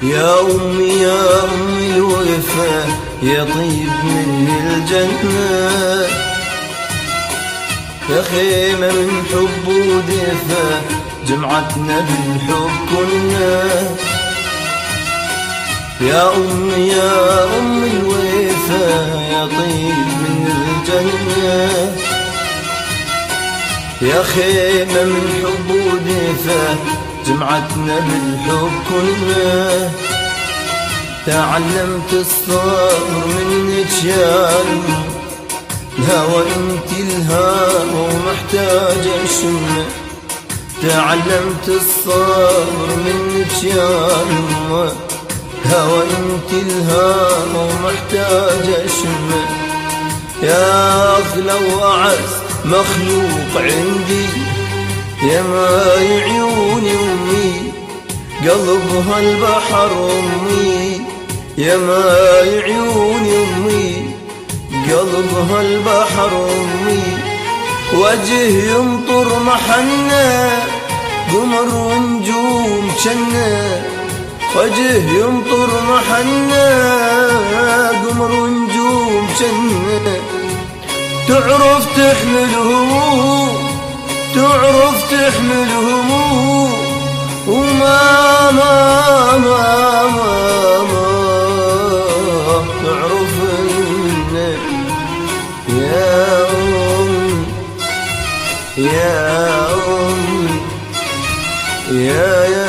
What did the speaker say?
يا أمي يا أمي الوفا يا طيب من الجنة، يا خيمة من حب ودفا جمعتنا بالحب كنا. يا أمي يا أمي الوفا يا طيب من الجنة، يا خيمة من حب ودفا جمعتنا بالحب كنا. تعلمت الصبر منك يا أمي، الهوى انت الهوى ومحتاجة شمة. تعلمت الصبر منك يا أمي، الهوى انت الهوى ومحتاجة شمة. يا أغلى وأعز مخلوق عندي، يا ماي عيوني أمي قلبها البحر أمي، يا ماي عيوني أمي قلبها البحر أمي. وجه يمطر محنة قمر ونجوم جنة، وجه يمطر محنة قمر ونجوم جنة. تعرف تحمل هموم، تعرف تحمل هموم وما ما ما ما ما تعرف إنك يا أم يا أم يا